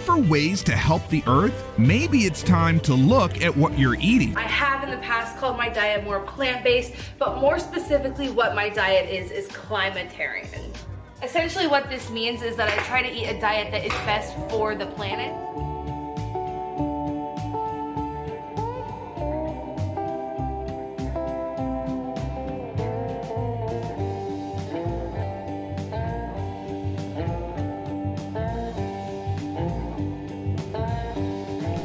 for ways to help the earth? Maybe it's time to look at what you're eating. I have in the past called my diet more plant-based, but more specifically what my diet is climatarian. Essentially what this means is that I try to eat a diet that is best for the planet.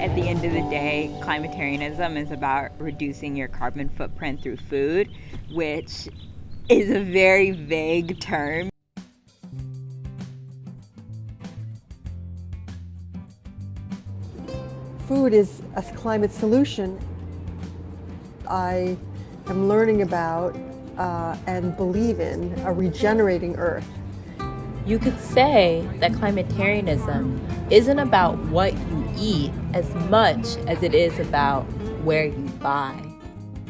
At the end of the day, climatarianism is about reducing your carbon footprint through food, which is a very vague term. Food is a climate solution. I am learning about and believe in a regenerating earth. You could say that climatarianism isn't about what you eat as much as it is about where you buy.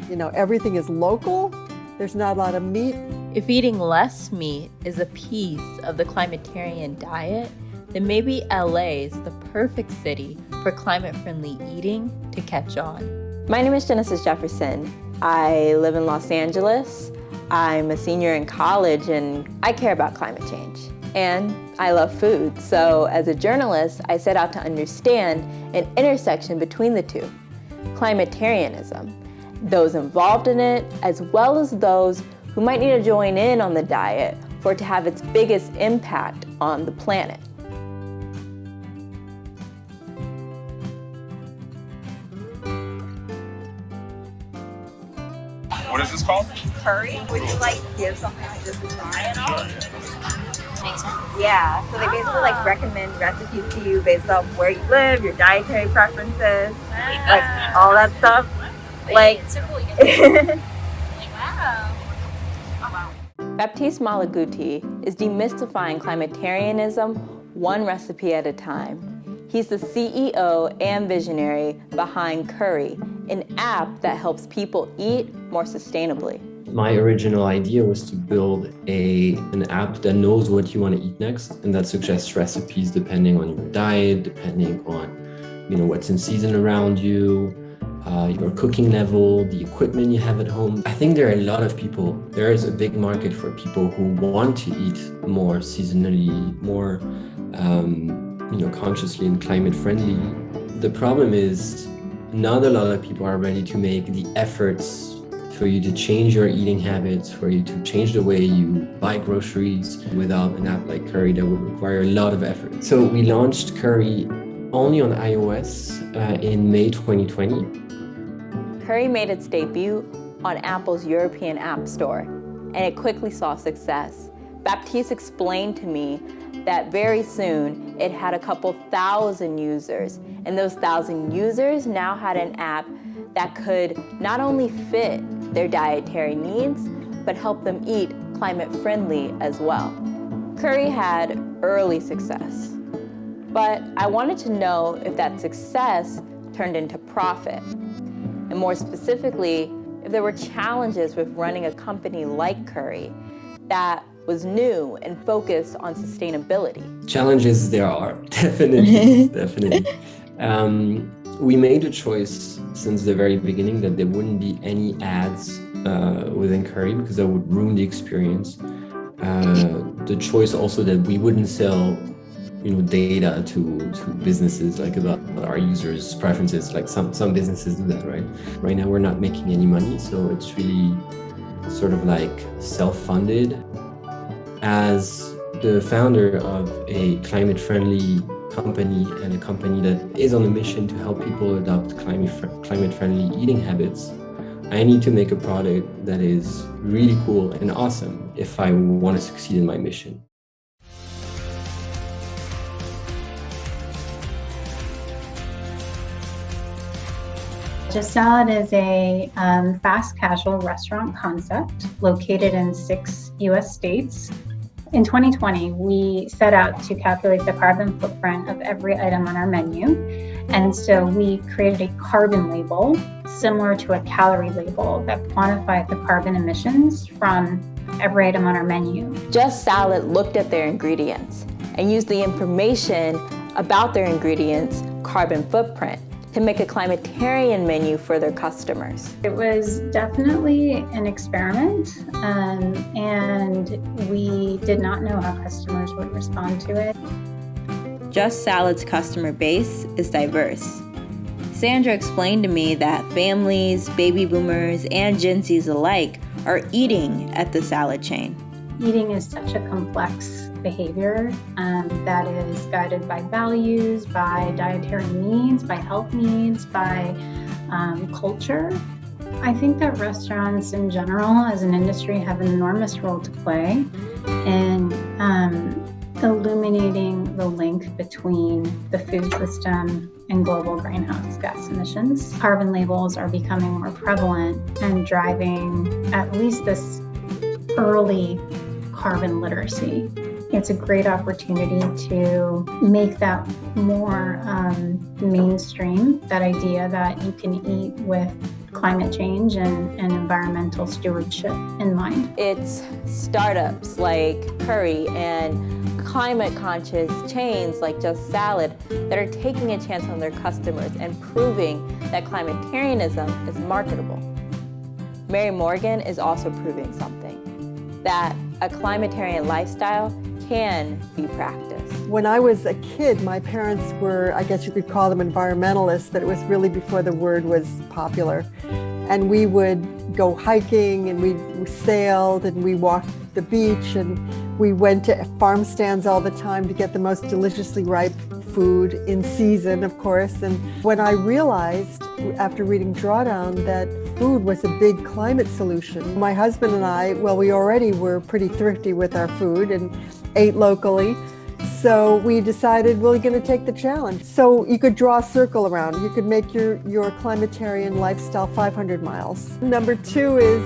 You know, everything is local. There's not a lot of meat. If eating less meat is a piece of the climatarian diet, then maybe LA is the perfect city for climate-friendly eating to catch on. My name is Genesis Jefferson. I live in Los Angeles. I'm a senior in college and I care about climate change. And I love food, so as a journalist, I set out to understand an intersection between the two, climatarianism, those involved in it, as well as those who might need to join in on the diet for it to have its biggest impact on the planet. What is this called? Curry, would you like to give something like this a try at all? Yeah, so they basically like recommend recipes to you based off where you live, your dietary preferences, like all that stuff. Like, Baptiste Malaguti is demystifying climatarianism one recipe at a time. He's the CEO and visionary behind Curry, an app that helps people eat more sustainably. My original idea was to build an app that knows what you want to eat next and that suggests recipes depending on your diet, depending on what's in season around you, your cooking level, the equipment you have at home. I think there are a lot of people. There is a big market for people who want to eat more seasonally, more consciously and climate friendly. The problem is not a lot of people are ready to make the efforts for you to change your eating habits, for you to change the way you buy groceries without an app like Curry that would require a lot of effort. So we launched Curry only on iOS in May 2020. Curry made its debut on Apple's European App Store, and it quickly saw success. Baptiste explained to me that very soon it had a couple thousand users, and those 1,000 users now had an app that could not only fit their dietary needs, but help them eat climate-friendly as well. Curry had early success, but I wanted to know if that success turned into profit, and more specifically, if there were challenges with running a company like Curry that was new and focused on sustainability. Challenges there are, definitely. We made a choice since the very beginning that there wouldn't be any ads within Curry because that would ruin the experience. The choice also that we wouldn't sell data to businesses like about our users' preferences, like some businesses do that, right? Right now we're not making any money, so it's really sort of like self-funded. As the founder of a climate-friendly company and a company that is on a mission to help people adopt climate-friendly eating habits, I need to make a product that is really cool and awesome if I want to succeed in my mission. Just Salad is a fast casual restaurant concept located in 6 U.S. states. In 2020, we set out to calculate the carbon footprint of every item on our menu. And so we created a carbon label similar to a calorie label that quantified the carbon emissions from every item on our menu. Just Salad looked at their ingredients and used the information about their ingredients' carbon footprint to make a climatarian menu for their customers. It was definitely an experiment, and we did not know how customers would respond to it. Just Salad's customer base is diverse. Sandra explained to me that families, baby boomers, and Gen Zs alike are eating at the salad chain. Eating is such a complex behavior that is guided by values, by dietary needs, by health needs, by culture. I think that restaurants in general as an industry have an enormous role to play in illuminating the link between the food system and global greenhouse gas emissions. Carbon labels are becoming more prevalent and driving at least this early carbon literacy. It's a great opportunity to make that more mainstream, that idea that you can eat with climate change and environmental stewardship in mind. It's startups like Curry and climate conscious chains like Just Salad that are taking a chance on their customers and proving that climatarianism is marketable. Mary Morgan is also proving something, that a climatarian lifestyle can be practiced. When I was a kid, my parents were, I guess you could call them environmentalists, but it was really before the word was popular. And we would go hiking and we sailed and we walked the beach and we went to farm stands all the time to get the most deliciously ripe food in season, of course. And when I realized after reading Drawdown that food was a big climate solution, my husband and I, well, we already were pretty thrifty with our food and ate locally. So we decided, well, we're going to take the challenge. So you could draw a circle around. You could make your climatarian lifestyle 500 miles. Number 2 is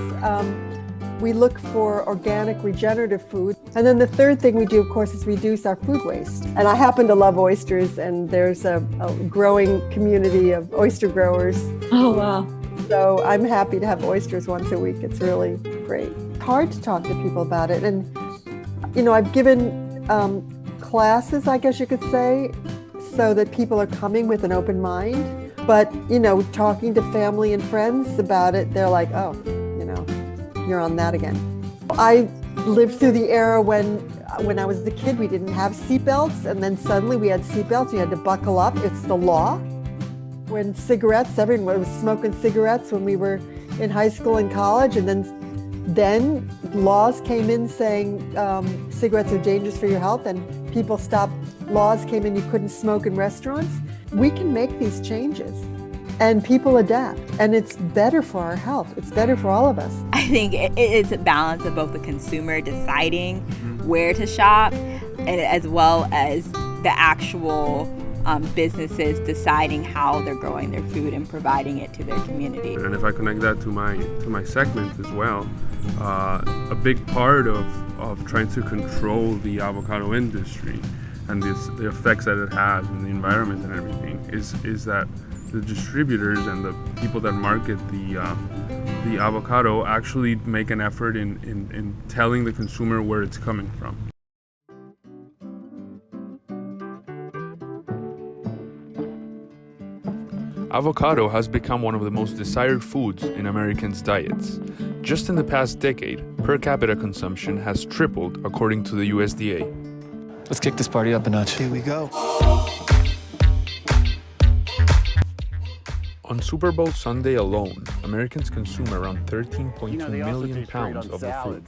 we look for organic, regenerative food. And then the third thing we do, of course, is reduce our food waste. And I happen to love oysters, and there's a growing community of oyster growers. Oh, wow. So I'm happy to have oysters once a week. It's really great. It's hard to talk to people about it. And, you know, I've given classes, I guess you could say, so that people are coming with an open mind. But, you know, talking to family and friends about it, they're like, oh, you know, you're on that again. I lived through the era when I was a kid, we didn't have seatbelts, and then suddenly we had seatbelts. You had to buckle up. It's the law. When cigarettes, everyone was smoking cigarettes when we were in high school and college, and then laws came in saying cigarettes are dangerous for your health, and people stopped. Laws came in, you couldn't smoke in restaurants. We can make these changes, and people adapt, and it's better for our health. It's better for all of us. I think it's a balance of both the consumer deciding where to shop, and as well as the actual businesses deciding how they're growing their food and providing it to their community. And if I connect that to my segment as well, a big part of trying to control the avocado industry and the effects that it has in the environment and everything is that the distributors and the people that market the avocado actually make an effort in telling the consumer where it's coming from. Avocado has become one of the most desired foods in Americans' diets. Just in the past decade, per capita consumption has tripled according to the USDA. Let's kick this party up a notch. Here we go. On Super Bowl Sunday alone, Americans consume around 13.2 million pounds of the food.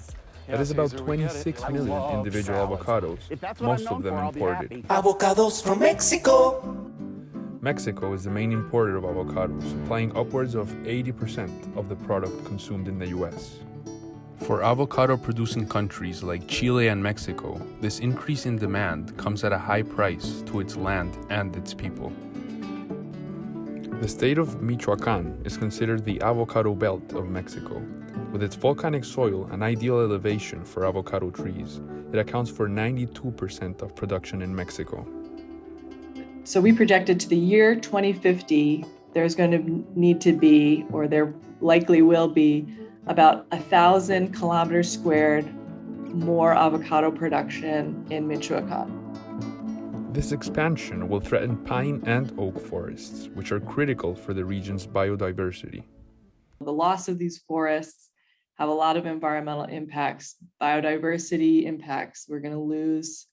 That is about 26 million individual avocados, most of them imported. Avocados from Mexico. Mexico is the main importer of avocados, supplying upwards of 80% of the product consumed in the US. For avocado-producing countries like Chile and Mexico, this increase in demand comes at a high price to its land and its people. The state of Michoacán is considered the avocado belt of Mexico. With its volcanic soil and ideal elevation for avocado trees, it accounts for 92% of production in Mexico. So we projected to the year 2050, there's going to need to be, or there likely will be, about 1,000 kilometers squared more avocado production in Michoacán. This expansion will threaten pine and oak forests, which are critical for the region's biodiversity. The loss of these forests have a lot of environmental impacts, biodiversity impacts. We're going to lose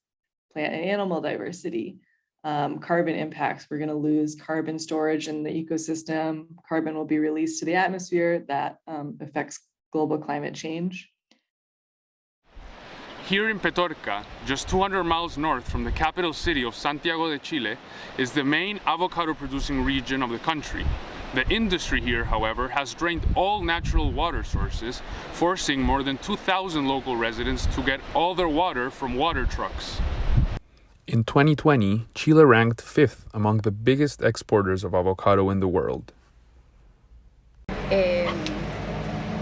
plant and animal diversity. Carbon impacts. We're going to lose carbon storage in the ecosystem. Carbon will be released to the atmosphere. That affects global climate change. Here in Petorca, just 200 miles north from the capital city of Santiago de Chile, is the main avocado producing region of the country. The industry here, however, has drained all natural water sources, forcing more than 2,000 local residents to get all their water from water trucks. In 2020, Chile ranked 5th among the biggest exporters of avocado in the world.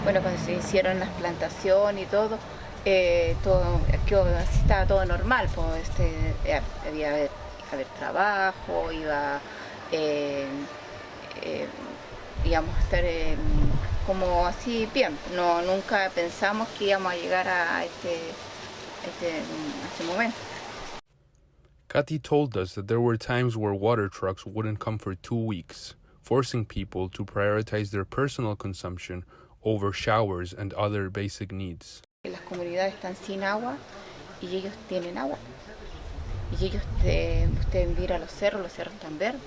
Bueno, cuando se hicieron las plantaciones y todo, así estaba todo normal, pues había haber trabajo, íbamos a estar como así bien. No, nunca pensamos que íbamos a llegar a este momento. Katy told us that there were times where water trucks wouldn't come for 2 weeks, forcing people to prioritize their personal consumption over showers and other basic needs. Las comunidades están sin agua y ellos tienen agua. Y ellos, ustedes miran los cerros están verdes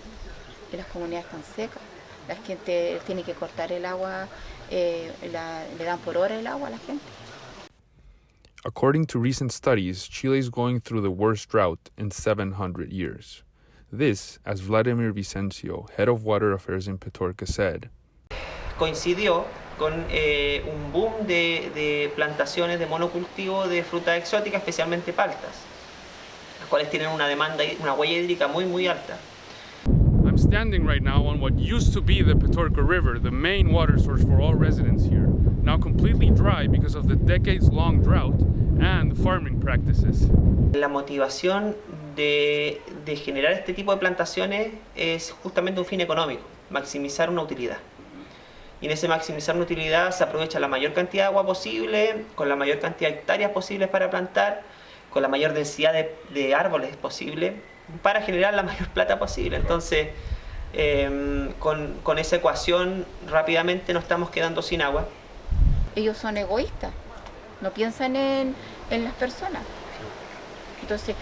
y las comunidades están secas. La gente tiene que cortar el agua, le dan por hora el agua a la gente. According to recent studies, Chile is going through the worst drought in 700 years. This, as Vladimir Vicencio, head of water affairs in Petorca, said. Coincidió con un boom de plantaciones de monocultivo de frutas exóticas, especialmente paltas, las cuales tienen una demanda, una huella hídrica muy alta. I'm standing right now on what used to be the Petorca River, the main water source for all residents here, now completely dry because of the decades-long drought and farming practices. La motivación de generar este tipo de plantaciones es justamente un fin económico, maximizar una utilidad. Y en ese maximizar una utilidad se aprovecha la mayor cantidad de agua posible, con la mayor cantidad de hectáreas posibles para plantar, con la mayor densidad de árboles posible, para generar la mayor plata posible. Entonces, con esa ecuación rápidamente nos estamos quedando sin agua. Ellos son egoístas, no piensan en las personas. Entonces,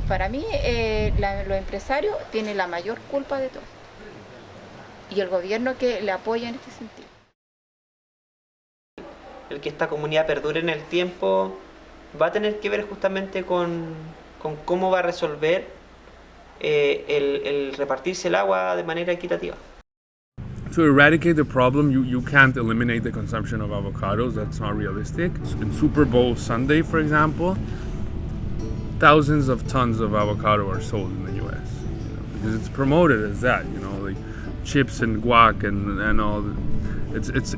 para mí, los empresarios tienen la mayor culpa de todo. Y el gobierno que le apoya en este sentido. El que esta comunidad perdure en el tiempo va a tener que ver justamente con cómo va a resolver el repartirse el agua de manera equitativa. To eradicate the problem, you can't eliminate the consumption of avocados. That's not realistic. In Super Bowl Sunday, for example, thousands of tons of avocado are sold in the U.S. Because it's promoted as that, like chips and guac and all. It's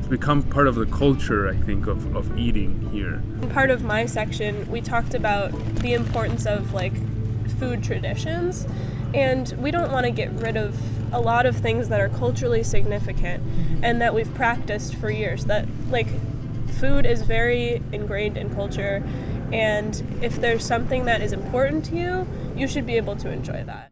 become part of the culture, I think, of eating here. Part of my section, we talked about the importance of food traditions, and we don't want to get rid of a lot of things that are culturally significant and that we've practiced for years. That food is very ingrained in culture, and if there's something that is important to you, you should be able to enjoy that.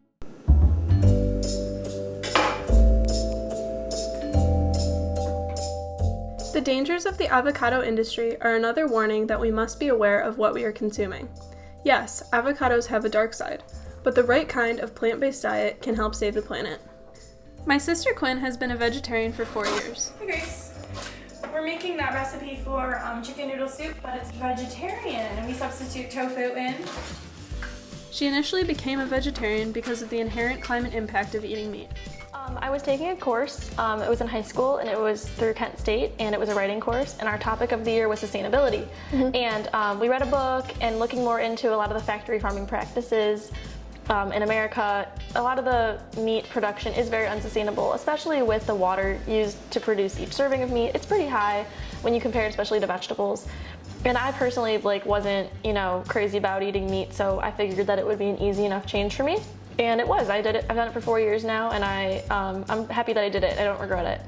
The dangers of the avocado industry are another warning that we must be aware of what we are consuming. Yes, avocados have a dark side, but the right kind of plant-based diet can help save the planet. My sister Quinn has been a vegetarian for 4 years. Hey Grace, we're making that recipe for chicken noodle soup, but it's vegetarian and we substitute tofu in. She initially became a vegetarian because of the inherent climate impact of eating meat. I was taking a course, it was in high school and it was through Kent State and it was a writing course, and our topic of the year was sustainability. And we read a book and looking more into a lot of the factory farming practices in America, a lot of the meat production is very unsustainable, especially with the water used to produce each serving of meat. It's pretty high when you compare it especially to vegetables. And I personally wasn't, crazy about eating meat, so I figured that it would be an easy enough change for me. And it was. I did it. I've done it for 4 years now, and I'm happy that I did it. I don't regret it.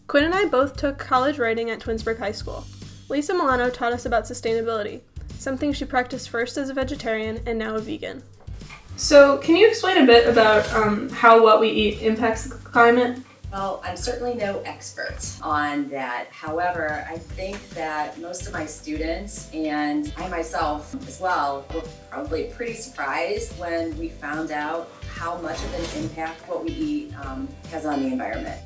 Quinn and I both took college writing at Twinsburg High School. Lisa Milano taught us about sustainability, something she practiced first as a vegetarian and now a vegan. So, can you explain a bit about how what we eat impacts the climate? Well, I'm certainly no expert on that. However, I think that most of my students and I myself as well were probably pretty surprised when we found out how much of an impact what we eat has on the environment.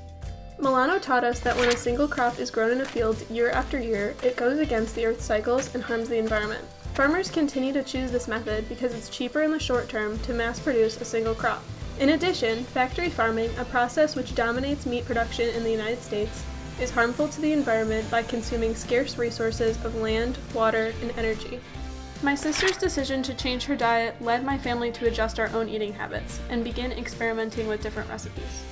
Milano taught us that when a single crop is grown in a field year after year, it goes against the Earth's cycles and harms the environment. Farmers continue to choose this method because it's cheaper in the short term to mass produce a single crop. In addition, factory farming, a process which dominates meat production in the United States, is harmful to the environment by consuming scarce resources of land, water, and energy. My sister's decision to change her diet led my family to adjust our own eating habits and begin experimenting with different recipes.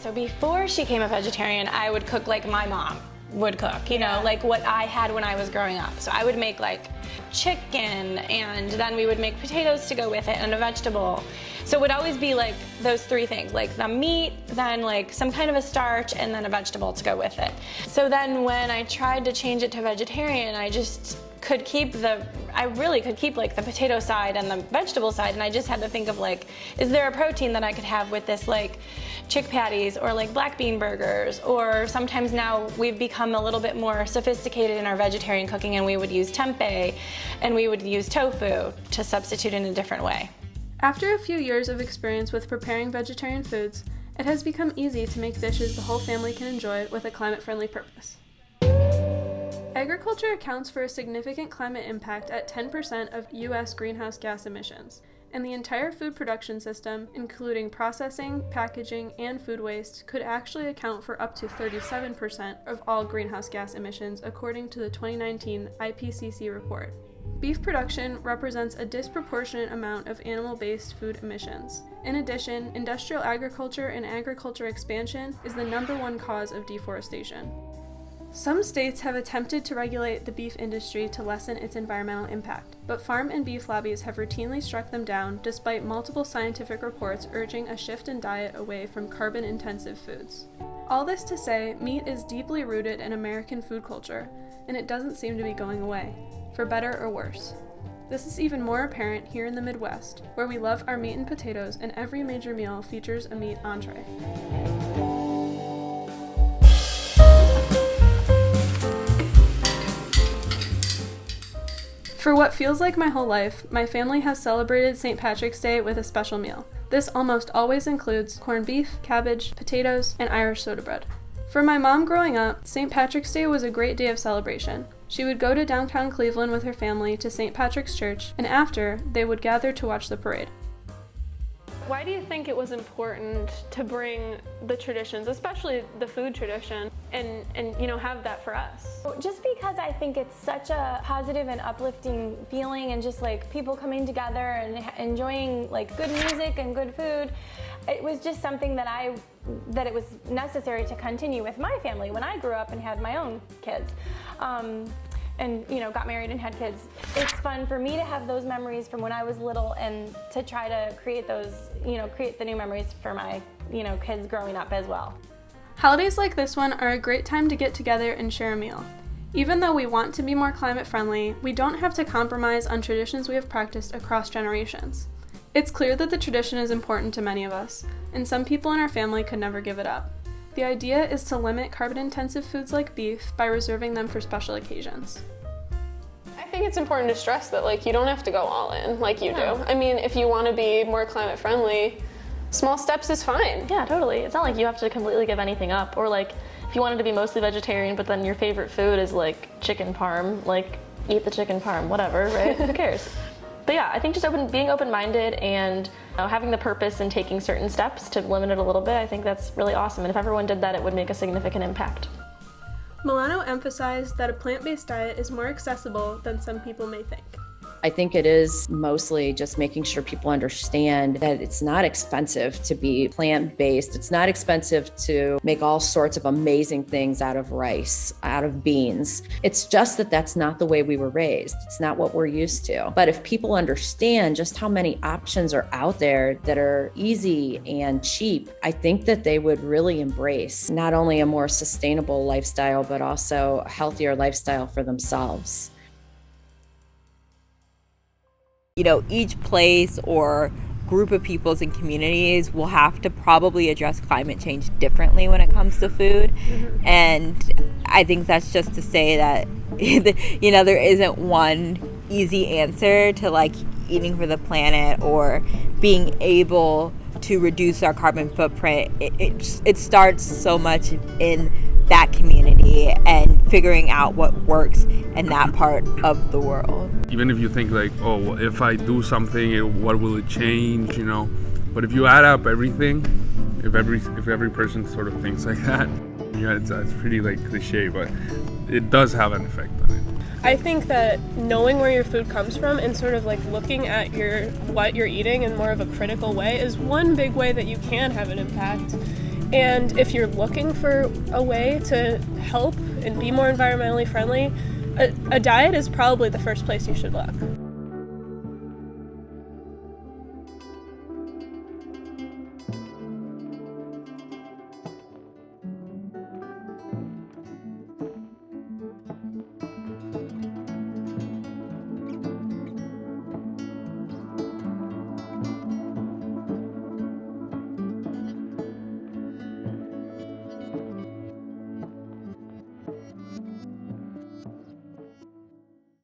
So before she became a vegetarian, I would cook like my mom would cook, you know, like what I had when I was growing up. So I would make like chicken, and then we would make potatoes to go with it and a vegetable. So it would always be like those three things, like the meat, then like some kind of a starch, and then a vegetable to go with it. So then when I tried to change it to vegetarian, I just could keep like the potato side and the vegetable side, and I just had to think of like, is there a protein that I could have with this, like chick patties or like black bean burgers, or sometimes now we've become a little bit more sophisticated in our vegetarian cooking and we would use tempeh and we would use tofu to substitute in a different way. After a few years of experience with preparing vegetarian foods, it has become easy to make dishes the whole family can enjoy with a climate-friendly purpose. Agriculture accounts for a significant climate impact at 10% of U.S. greenhouse gas emissions, and the entire food production system, including processing, packaging, and food waste, could actually account for up to 37% of all greenhouse gas emissions, according to the 2019 IPCC report. Beef production represents a disproportionate amount of animal-based food emissions. In addition, industrial agriculture and agriculture expansion is the #1 cause of deforestation. Some states have attempted to regulate the beef industry to lessen its environmental impact, but farm and beef lobbies have routinely struck them down despite multiple scientific reports urging a shift in diet away from carbon-intensive foods. All this to say, meat is deeply rooted in American food culture, and it doesn't seem to be going away, for better or worse. This is even more apparent here in the Midwest, where we love our meat and potatoes, and every major meal features a meat entree. For what feels like my whole life, my family has celebrated St. Patrick's Day with a special meal. This almost always includes corned beef, cabbage, potatoes, and Irish soda bread. For my mom growing up, St. Patrick's Day was a great day of celebration. She would go to downtown Cleveland with her family to St. Patrick's Church, and after, they would gather to watch the parade. Why do you think it was important to bring the traditions, especially the food tradition, and have that for us? Just because I think it's such a positive and uplifting feeling, and just like people coming together and enjoying like good music and good food. It was just something that it was necessary to continue with my family when I grew up and had my own kids. And got married and had kids. It's fun for me to have those memories from when I was little, and to try to create those, create the new memories for my, kids growing up as well. Holidays like this one are a great time to get together and share a meal. Even though we want to be more climate friendly, we don't have to compromise on traditions we have practiced across generations. It's clear that the tradition is important to many of us, and some people in our family could never give it up. The idea is to limit carbon-intensive foods like beef by reserving them for special occasions. I think it's important to stress that you don't have to go all in like you do. I mean, if you want to be more climate friendly, small steps is fine. Yeah, totally. It's not like you have to completely give anything up, or if you wanted to be mostly vegetarian but then your favorite food is chicken parm, eat the chicken parm, whatever, right? Who cares? But yeah, I think just being open-minded and having the purpose and taking certain steps to limit it a little bit, I think that's really awesome. And if everyone did that, it would make a significant impact. Milano emphasized that a plant-based diet is more accessible than some people may think. I think it is mostly just making sure people understand that it's not expensive to be plant-based. It's not expensive to make all sorts of amazing things out of rice, out of beans. It's just that that's not the way we were raised. It's not what we're used to. But if people understand just how many options are out there that are easy and cheap, I think that they would really embrace not only a more sustainable lifestyle, but also a healthier lifestyle for themselves. Each place or group of peoples and communities will have to probably address climate change differently when it comes to food. And I think that's just to say that, you know, there isn't one easy answer to like eating for the planet or being able to reduce our carbon footprint. It starts so much in that community and figuring out what works in that part of the world. Even if you think like, oh, well, if I do something, what will it change, you know? But if you add up everything, if every person sort of thinks like that, yeah, it's pretty like cliche, but it does have an effect on it. I think that knowing where your food comes from and sort of like looking at what you're eating in more of a critical way is one big way that you can have an impact. And if you're looking for a way to help and be more environmentally friendly, a diet is probably the first place you should look.